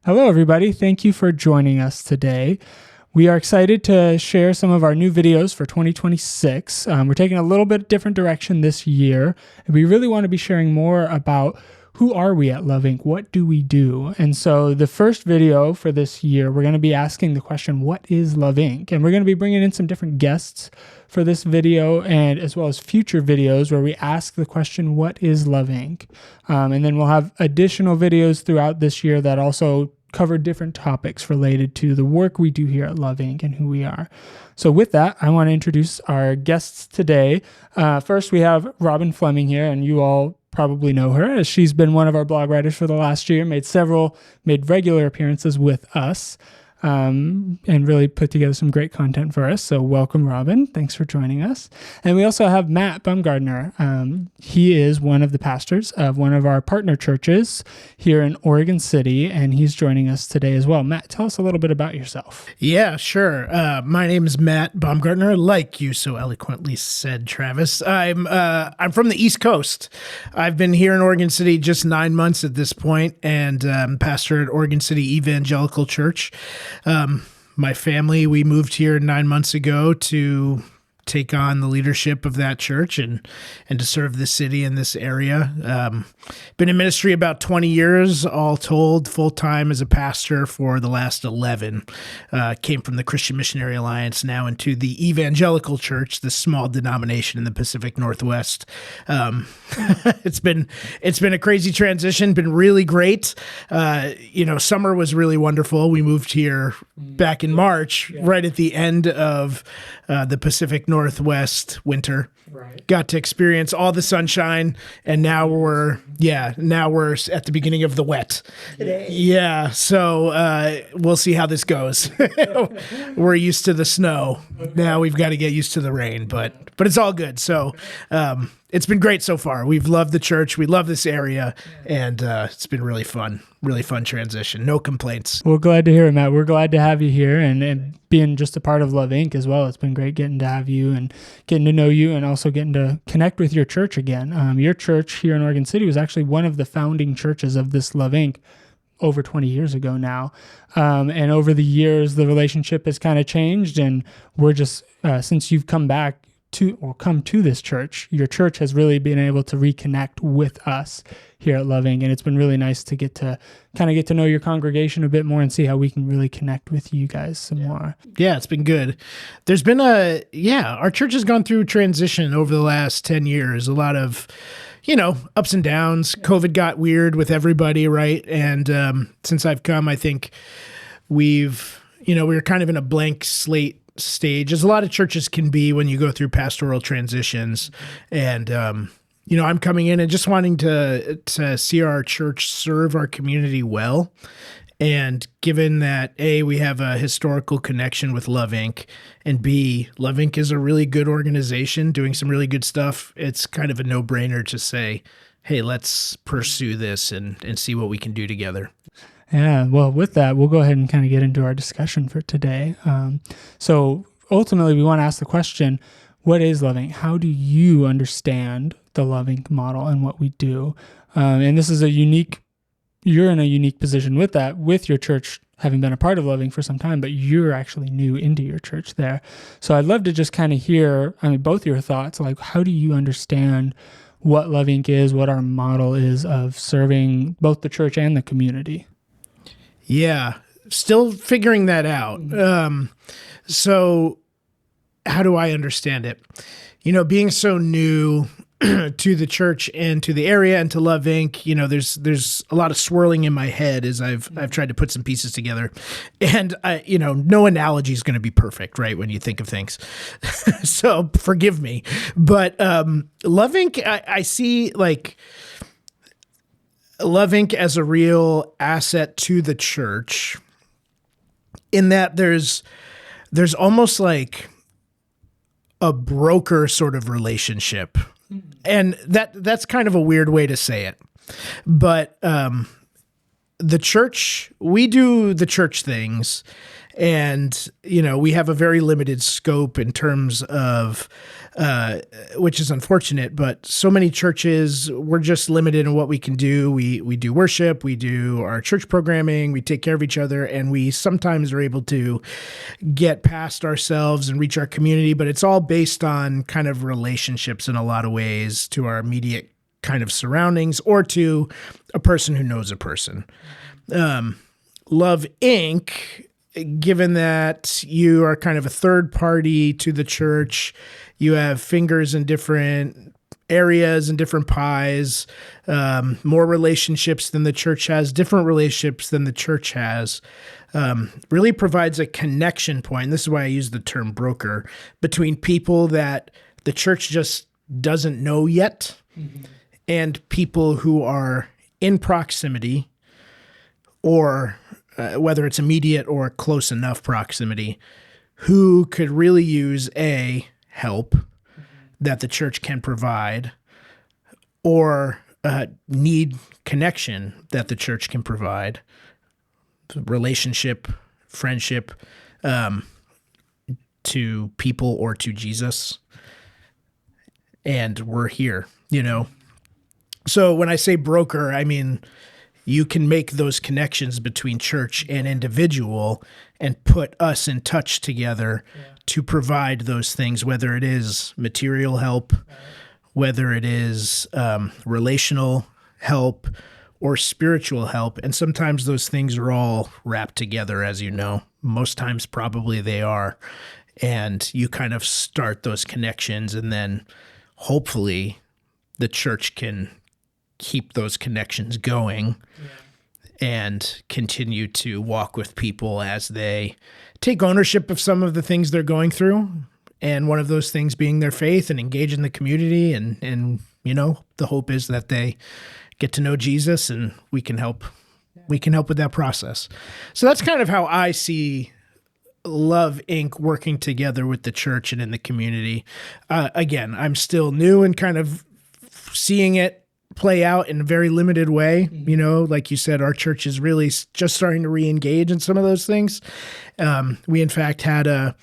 Hello, everybody. Thank you for joining us today. We are excited to share some of our new videos for 2026. We're taking a little bit different direction this year. And we really want to be sharing more about who are we at LoveINC? What do we do? And so the first video for this year, we're going to be asking the question, what is LoveINC? And we're going to be bringing in some different guests for this video and as well as future videos where we ask the question, what is LoveINC? And then we'll have additional videos throughout this year that also cover different topics related to the work we do here at LoveINC and who we are. So with that, I want to introduce our guests today. First, we have Robin Fleming here, and you all probably know her as she's been one of our blog writers for the last year, made regular appearances with us, and really put together some great content for us. So welcome, Robin. Thanks for joining us. And we also have Matt Baumgartner. He is one of the pastors of one of our partner churches here in Oregon City, and he's joining us today as well. Matt, tell us a little bit about yourself. Yeah, sure. My name is Matt Baumgartner, like you so eloquently said, Travis. I'm from the East Coast. I've been here in Oregon City just 9 months at this point, and pastor at Oregon City Evangelical Church. My family, we moved here 9 months ago to take on the leadership of that church and to serve the city in this area. Been in ministry about 20 years, all told, full-time as a pastor for the last 11. Came from the Christian Missionary Alliance, now into the Evangelical Church, this small denomination in the Pacific Northwest. It's been a crazy transition, been really great. Summer was really wonderful. We moved here back in March, right at the end of the Pacific Northwest winter. Right. Got to experience all the sunshine, and now we're at the beginning of the wet. Yeah, so we'll see how this goes. We're used to the snow. Now we've got to get used to the rain, but it's all good. So it's been great so far. We've loved the church. We love this area, and it's been really fun transition. No complaints. We're glad to hear it, Matt. We're glad to have you here and being just a part of LoveINC as well. It's been great getting to have you and getting to know you and also getting to connect with your church again. Your church here in Oregon City was actually one of the founding churches of this LoveINC over 20 years ago now. And over the years, the relationship has kind of changed, and we're just, since you've come to this church, your church has really been able to reconnect with us here at LoveINC, and it's been really nice to get to know your congregation a bit more and see how we can really connect with you guys some more. Yeah, it's been good. There's been our church has gone through transition over the last 10 years, a lot of ups and downs. COVID got weird with everybody, right? And since I've come, I think we're kind of in a blank slate stage, as a lot of churches can be when you go through pastoral transitions. And I'm coming in and just wanting to see our church serve our community well. And given that A, we have a historical connection with LoveINC, and B, LoveINC is a really good organization doing some really good stuff, it's kind of a no-brainer to say, hey, let's pursue this and see what we can do together. Yeah, well, with that, we'll go ahead and kind of get into our discussion for today. So ultimately, we want to ask the question, what is LoveINC? How do you understand the LoveINC model and what we do? And this is you're in a unique position with that, with your church having been a part of LoveINC for some time, but you're actually new into your church there. So I'd love to just kind of hear, both your thoughts, like how do you understand what LoveINC is, what our model is of serving both the church and the community? Yeah, still figuring that out. So how do I understand it? Being so new to the church and to the area and to LoveINC, there's a lot of swirling in my head as I've tried to put some pieces together. And no analogy is going to be perfect, right, when you think of things. So forgive me. But LoveINC, I see LoveINC as a real asset to the church, in that there's almost like a broker sort of relationship. And that's kind of a weird way to say it. But the church, we do the church things, And, we have a very limited scope in terms of, which is unfortunate, but so many churches, we're just limited in what we can do. We do worship, we do our church programming, we take care of each other, and we sometimes are able to get past ourselves and reach our community, but it's all based on kind of relationships in a lot of ways to our immediate kind of surroundings or to a person who knows a person. Love Inc., given that you are kind of a third party to the church, you have fingers in different areas and different pies, more relationships than the church has, different relationships than the church has, really provides a connection point. And this is why I use the term broker, between people that the church just doesn't know yet and people who are in proximity, or whether it's immediate or close enough proximity, who could really use help that the church can provide, or need connection that the church can provide, relationship, friendship, to people or to Jesus. And we're here, So when I say broker, I mean, you can make those connections between church and individual and put us in touch together to provide those things, whether it is material help, whether it is relational help or spiritual help. And sometimes those things are all wrapped together, as you know. Most times probably they are. And you kind of start those connections, and then hopefully the church can keep those connections going and continue to walk with people as they take ownership of some of the things they're going through. And one of those things being their faith and engage in the community. And the hope is that they get to know Jesus, and we can help with that process. So that's kind of how I see Love Inc. working together with the church and in the community. Again, I'm still new and kind of seeing it play out in a very limited way. Like you said, our church is really just starting to re-engage in some of those things. We in fact had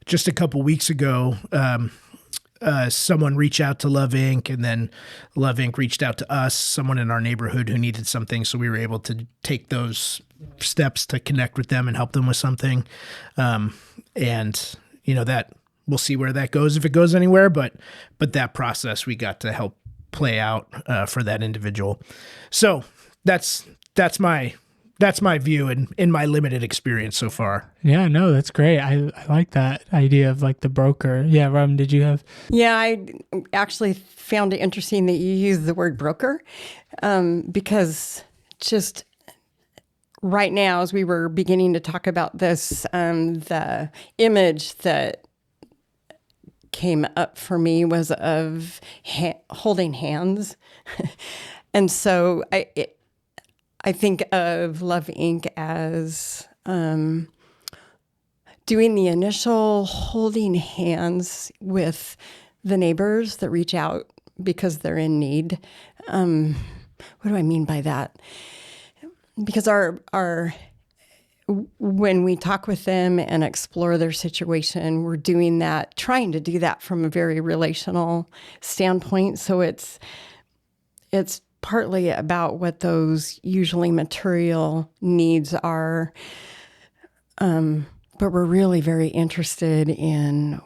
just a couple weeks ago, someone reach out to Love Inc., and then Love Inc. reached out to us, someone in our neighborhood who needed something. So we were able to take those steps to connect with them and help them with something. That we'll see where that goes, if it goes anywhere, but that process we got to help play out for that individual. So that's my view in my limited experience so far. Yeah, no, that's great. I like that idea of like the broker. Yeah, Robin, did you have? Yeah, I actually found it interesting that you used the word broker, because just right now, as we were beginning to talk about this, the image that came up for me was of holding hands. And so I think of Love Inc. as doing the initial holding hands with the neighbors that reach out because they're in need. What do I mean by that? Because when we talk with them and explore their situation, we're doing that, trying to do that from a very relational standpoint. So it's partly about what those usually material needs are, but we're really very interested in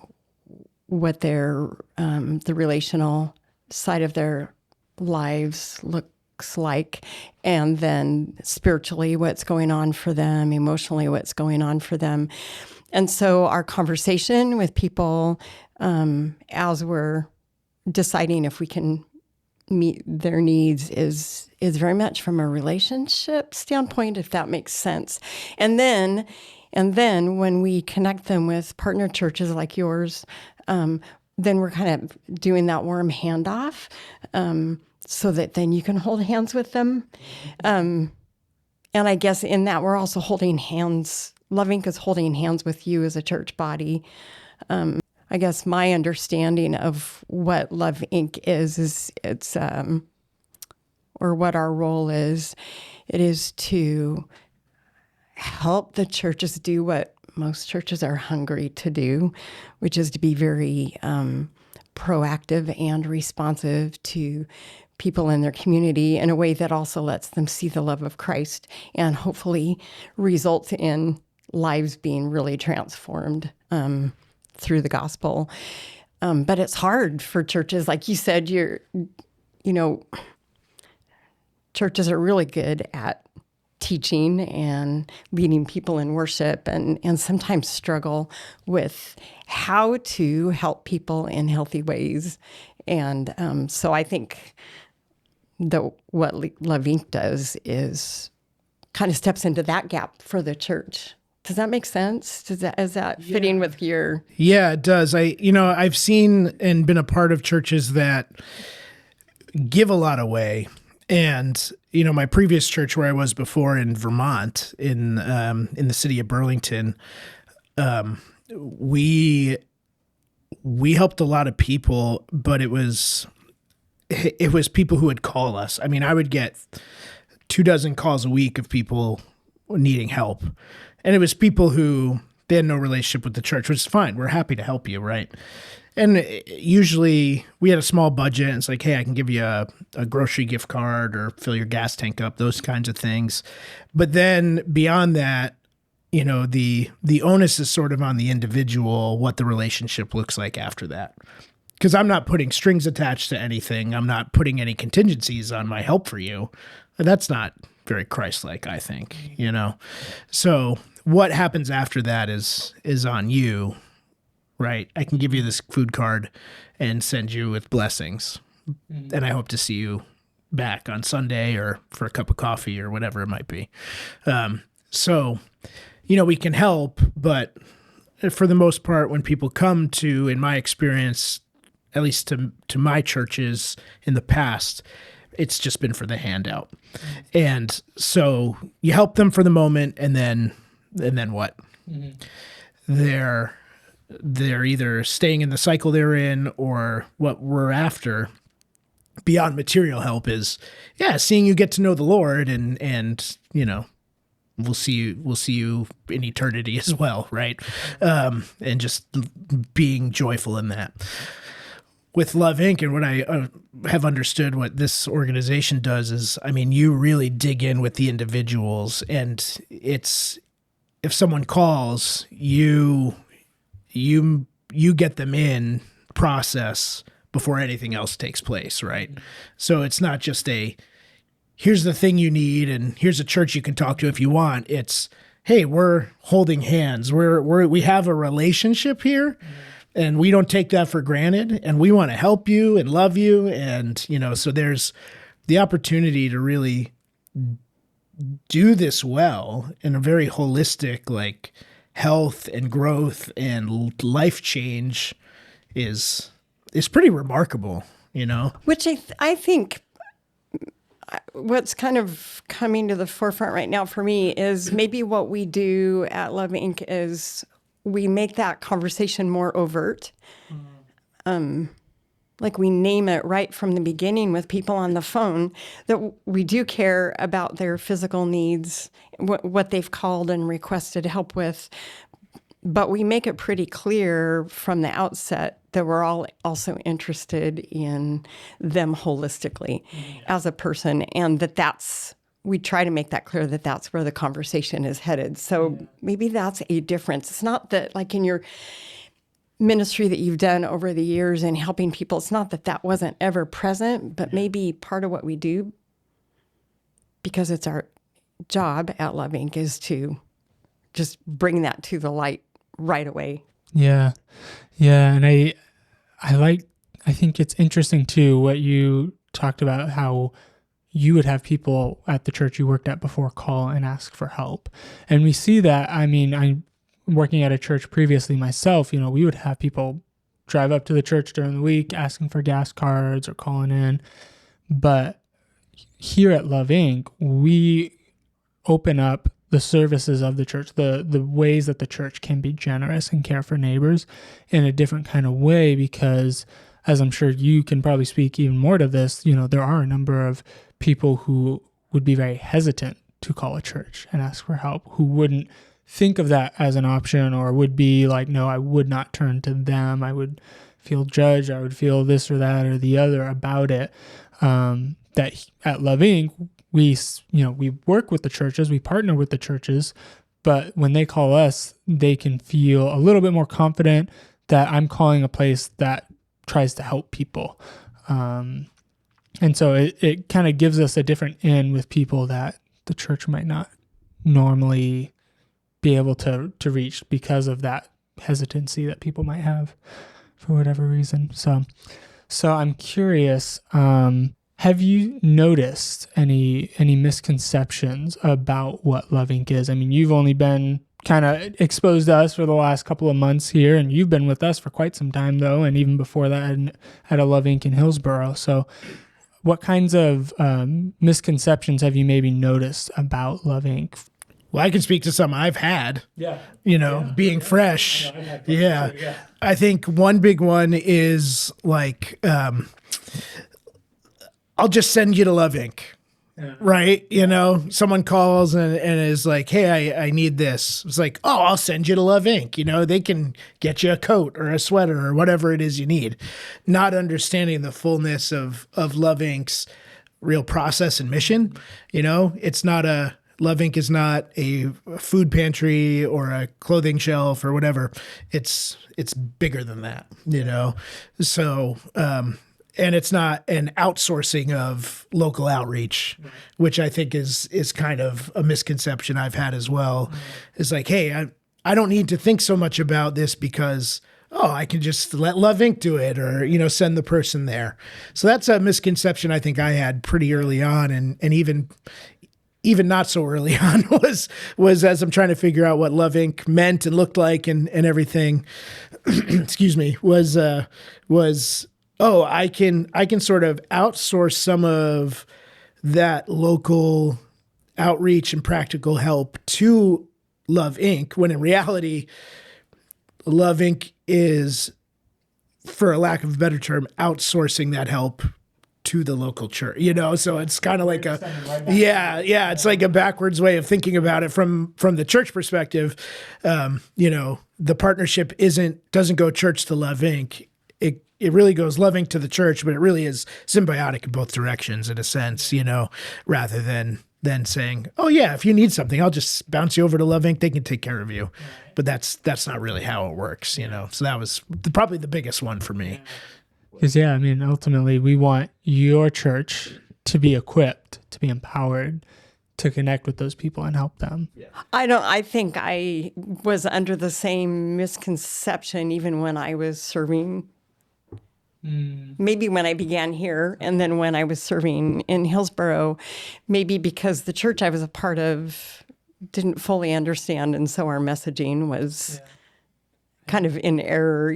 what their the relational side of their lives looks like, and then spiritually what's going on for them, emotionally what's going on for them. And so our conversation with people as we're deciding if we can meet their needs is very much from a relationship standpoint, if that makes sense. And then when we connect them with partner churches like yours, then we're kind of doing that warm handoff, so that then you can hold hands with them. And I guess in that we're also holding hands. Love Inc. is holding hands with you as a church body. I guess my understanding of what Love Inc. is it's, or what our role is, it is to help the churches do what most churches are hungry to do, which is to be very proactive and responsive to people in their community in a way that also lets them see the love of Christ and hopefully results in lives being really transformed through the gospel. But it's hard for churches. Like you said, churches are really good at teaching and leading people in worship and sometimes struggle with how to help people in healthy ways. And so I think what LoveINC does is kind of steps into that gap for the church. Does that make sense? Is that fitting with your... Yeah, it does. I've seen and been a part of churches that give a lot away. And, my previous church where I was before in Vermont, in the city of Burlington, we helped a lot of people, but it was people who would call us. I mean, I would get 24 calls a week of people needing help. And it was people who they had no relationship with the church, which is fine. We're happy to help you, right? And usually we had a small budget. And it's like, hey, I can give you a grocery gift card or fill your gas tank up, those kinds of things. But then beyond that, the onus is sort of on the individual, what the relationship looks like after that. Because I'm not putting strings attached to anything. I'm not putting any contingencies on my help for you. That's not very Christ-like, I think, So what happens after that is on you, right? I can give you this food card and send you with blessings. Mm-hmm. And I hope to see you back on Sunday or for a cup of coffee or whatever it might be. So, we can help, but for the most part, when people come to, in my experience, at least to my churches in the past, it's just been for the handout. And so you help them for the moment, and then what? Mm-hmm. They're either staying in the cycle they're in, or what we're after beyond material help is, seeing you get to know the Lord, and we'll see you in eternity as well, right? And just being joyful in that. With LoveINC and what I have understood what this organization does is, you really dig in with the individuals, and it's, if someone calls, you get them in process before anything else takes place, right? So it's not just here's the thing you need and here's a church you can talk to if you want. It's, hey, we're holding hands. We have a relationship here. And we don't take that for granted, and we want to help you and love you. And, so there's the opportunity to really do this well in a very holistic, like, health and growth and life change is pretty remarkable, Which I think what's kind of coming to the forefront right now for me is maybe what we do at LoveINC is we make that conversation more overt. Like we name it right from the beginning with people on the phone that we do care about their physical needs, what they've called and requested help with. But we make it pretty clear from the outset that we're all also interested in them holistically as a person, and we try to make that clear that that's where the conversation is headed. So maybe that's a difference. It's not that, like in your ministry that you've done over the years and helping people, it's not that wasn't ever present, but maybe part of what we do, because it's our job at LoveINC, is to just bring that to the light right away. Yeah. And I think it's interesting too, what you talked about, how you would have people at the church you worked at before call and ask for help. And we see that, I'm working at a church previously myself, we would have people drive up to the church during the week asking for gas cards or calling in. But here at LoveINC, we open up the services of the church, the ways that the church can be generous and care for neighbors in a different kind of way, because as I'm sure you can probably speak even more to this, there are a number of people who would be very hesitant to call a church and ask for help, who wouldn't think of that as an option, or would be like, no, I would not turn to them. I would feel judged. I would feel this or that or the other about it. That at LoveINC, we work with the churches, we partner with the churches, but when they call us, they can feel a little bit more confident that I'm calling a place that tries to help people. And so it kind of gives us a different in with people that the church might not normally be able to reach because of that hesitancy that people might have for whatever reason. So I'm curious, have you noticed any misconceptions about what LoveINC is? I mean, you've only been kind of exposed to us for the last couple of months here, and you've been with us for quite some time, though, and even before that at a LoveINC in Hillsboro. So what kinds of misconceptions have you maybe noticed about LoveINC? Well, I can speak to some I've had, being fresh. Yeah. I think one big one is like, I'll just send you to LoveINC. Yeah. Right? Someone calls and is like, hey, I need this. It's like, oh, I'll send you to LoveINC. They can get you a coat or a sweater or whatever it is you need. Not understanding the fullness of LoveINC's real process and mission. It's not LoveINC is not a food pantry or a clothing shelf or whatever. It's bigger than that, So, and it's not an outsourcing of local outreach, which I think is kind of a misconception I've had as well. It's like, hey, I don't need to think so much about this because, I can just let LoveINC do it or, send the person there. So that's a misconception I think I had pretty early on, and even not so early on was as I'm trying to figure out what LoveINC meant and looked like and everything, excuse me, was I can sort of outsource some of that local outreach and practical help to LoveINC, when in reality, LoveINC is, for a lack of a better term, outsourcing that help to the local church, so it's kind of like it's like a backwards way of thinking about it from the church perspective. The partnership doesn't go church to LoveINC. It really goes LoveINC to the church, but it really is symbiotic in both directions in a sense, rather than saying, oh yeah, if you need something, I'll just bounce you over to LoveINC. They can take care of you. But that's not really how it works, So that was probably the biggest one for me. Because, ultimately, we want your church to be equipped, to be empowered, to connect with those people and help them. Yeah. I think I was under the same misconception even when I was serving, maybe when I began here, and then when I was serving in Hillsboro, maybe because the church I was a part of didn't fully understand, and so our messaging was kind of in error,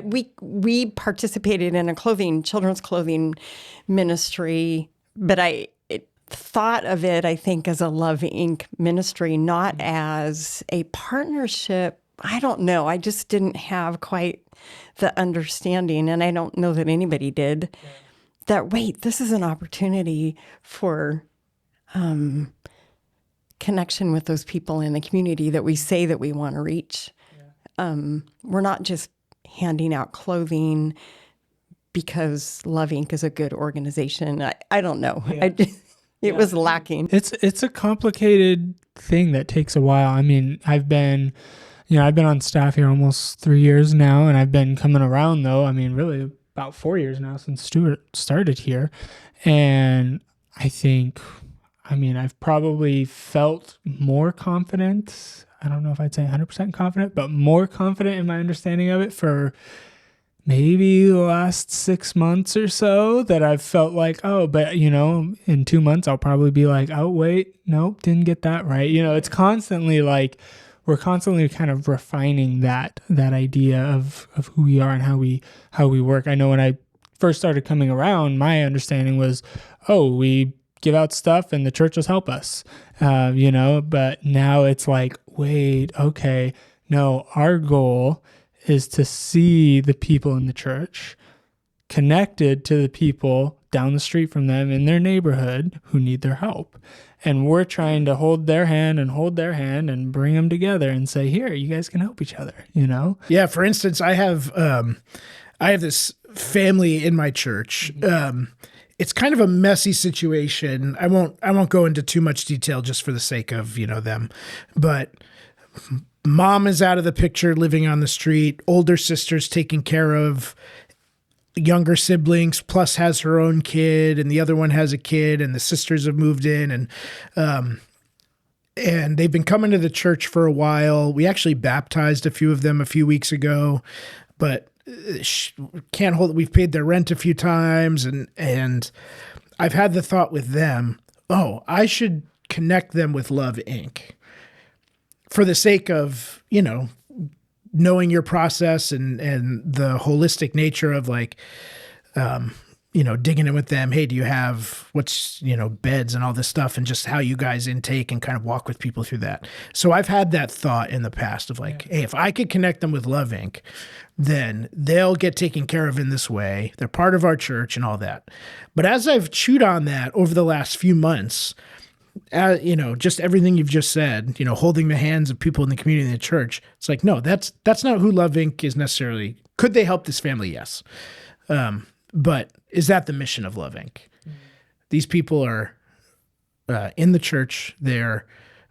We participated in a children's clothing ministry, but I thought of it, I think, as a LoveINC ministry, not as a partnership. I don't know. I just didn't have quite the understanding, and I don't know that anybody did, that, wait, this is an opportunity for connection with those people in the community that we say that we want to reach. We're not just handing out clothing because LoveINC is a good organization. I don't know. Yeah. It was lacking. It's a complicated thing that takes a while. I mean, I've been on staff here almost 3 years now, and I've been coming around, though. I mean, really about 4 years now since Stuart started here. And I think, I've probably felt more confident. I don't know if I'd say 100% confident, but more confident in my understanding of it for maybe the last 6 months or so, that I've felt like, but in 2 months, I'll probably be like, oh, wait, nope, didn't get that right. It's constantly like, we're constantly kind of refining that idea of who we are and how we work. I know when I first started coming around, my understanding was, we give out stuff and the churches help us, but now it's like, wait, okay, no, our goal is to see the people in the church connected to the people down the street from them in their neighborhood who need their help. and we're trying to hold their hand and bring them together and say, here, you guys can help each other, you know? Yeah. For instance, I have this family in my church. It's kind of a messy situation. I won't go into too much detail just for the sake of, them, but mom is out of the picture, living on the street, older sister's taking care of younger siblings, plus has her own kid, and the other one has a kid, and the sisters have moved in, and they've been coming to the church for a while. We actually baptized a few of them a few weeks ago, but can't hold it. We've paid their rent a few times, and I've had the thought with them, I should connect them with Love Inc. for the sake of, knowing your process and the holistic nature of like, digging in with them. Hey, do you have beds and all this stuff, and just how you guys intake and kind of walk with people through that. So I've had that thought in the past of like, hey, if I could connect them with Love Inc., then they'll get taken care of in this way. They're part of our church and all that. But as I've chewed on that over the last few months, just everything you've just said, holding the hands of people in the community and the church, it's like, no, that's not who Love Inc. is necessarily. Could they help this family? Yes. But is that the mission of Love Inc.? Mm-hmm. These people are in the church. They're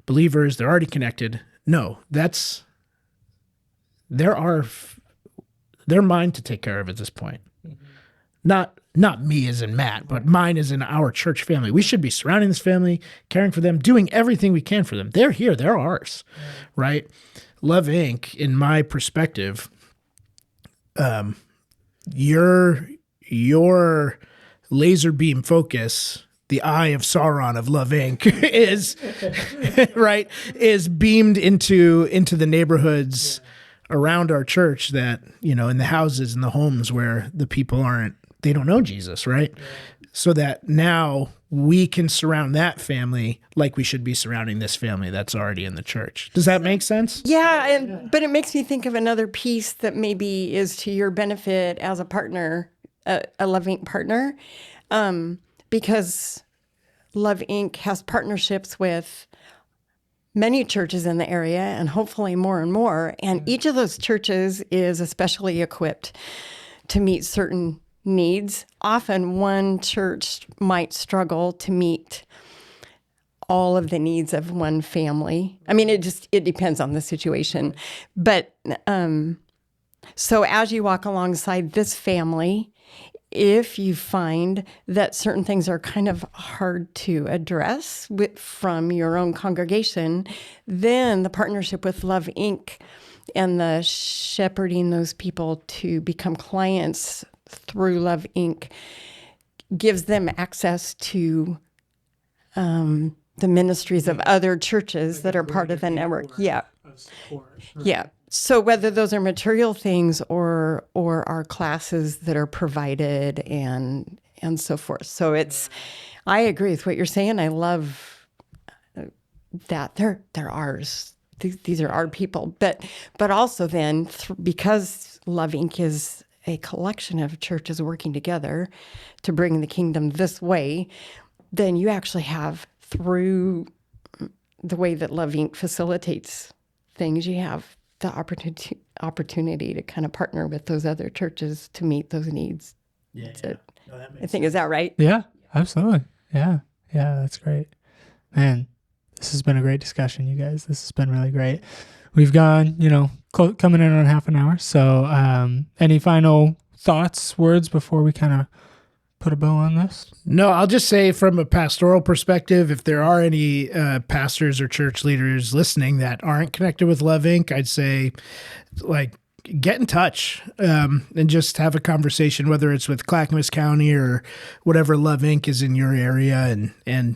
believers. They're already connected. No, they're mine to take care of at this point. Mm-hmm. Not me as in Matt, but mine as in our church family. We should be surrounding this family, caring for them, doing everything we can for them. They're here. They're ours, right? Love Inc., in my perspective, your laser beam focus, the eye of Sauron of Love Inc. is right, is beamed into the neighborhoods around our church that, in the houses and the homes where the people they don't know Jesus, right? So that now we can surround that family like we should be surrounding this family that's already in the church. Does that make sense? Yeah, but it makes me think of another piece that maybe is to your benefit as a partner, a Love Inc. partner, because Love Inc. has partnerships with many churches in the area, and hopefully more and more. And each of those churches is especially equipped to meet certain needs. Often one church might struggle to meet all of the needs of one family. I mean, it depends on the situation. But so as you walk alongside this family, if you find that certain things are kind of hard to address from your own congregation, then the partnership with Love Inc. and the shepherding those people to become clients through Love Inc. gives them access to the ministries of other churches that are part of the network. Yeah. Yeah. So whether those are material things or are classes that are provided and so forth. So I agree with what you're saying. I love that they're ours. These are our people. But also then because Love Inc. is a collection of churches working together to bring the kingdom this way, then you actually have, through the way that Love Inc. facilitates things, you have the opportunity to kind of partner with those other churches to meet those needs. Yeah. No, I think, is that right? Yeah, absolutely. Yeah, that's great. Man, this has been a great discussion, you guys. This has been really great. We've gone, coming in on half an hour. So any final thoughts, words before we kind of put a bow on this? No, I'll just say from a pastoral perspective, if there are any pastors or church leaders listening that aren't connected with Love Inc., I'd say, get in touch and just have a conversation, whether it's with Clackamas County or whatever Love Inc. is in your area, and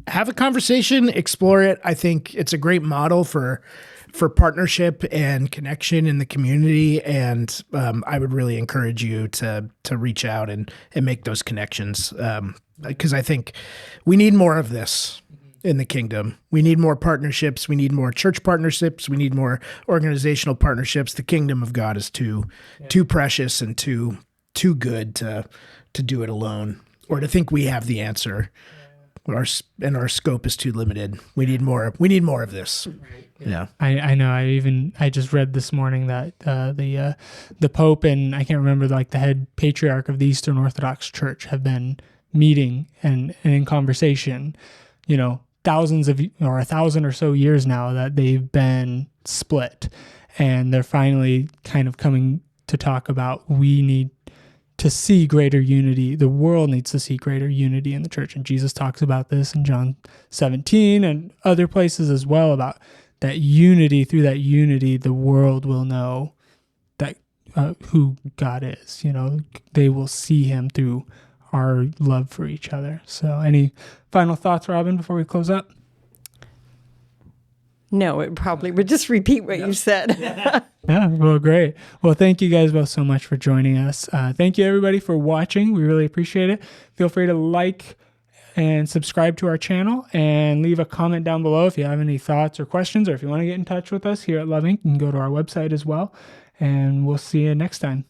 have a conversation, explore it. I think it's a great model for partnership and connection in the community. And I would really encourage you to reach out and make those connections. Because I think we need more of this in the kingdom. We need more partnerships. We need more church partnerships. We need more organizational partnerships. The kingdom of God is too precious and too good to do it alone, or to think we have the answer. our scope is too limited. We need more. We need more of this. Yeah. I know. I just read this morning that the Pope and I can't remember like the head patriarch of the Eastern Orthodox Church have been meeting and in conversation. Thousands of or 1,000 or so years now that they've been split, and they're finally kind of coming to talk about we need to see greater unity. The world needs to see greater unity in the church. And Jesus talks about this in John 17 and other places as well, about that unity. Through that unity, the world will know that who God is. They will see him through our love for each other. So any final thoughts, Robin, before we close up? No, it probably would just repeat what you said. Yeah, well, great. Well, thank you guys both so much for joining us. Thank you, everybody, for watching. We really appreciate it. Feel free to like and subscribe to our channel and leave a comment down below if you have any thoughts or questions, or if you want to get in touch with us here at LoveINC, you can go to our website as well. And we'll see you next time.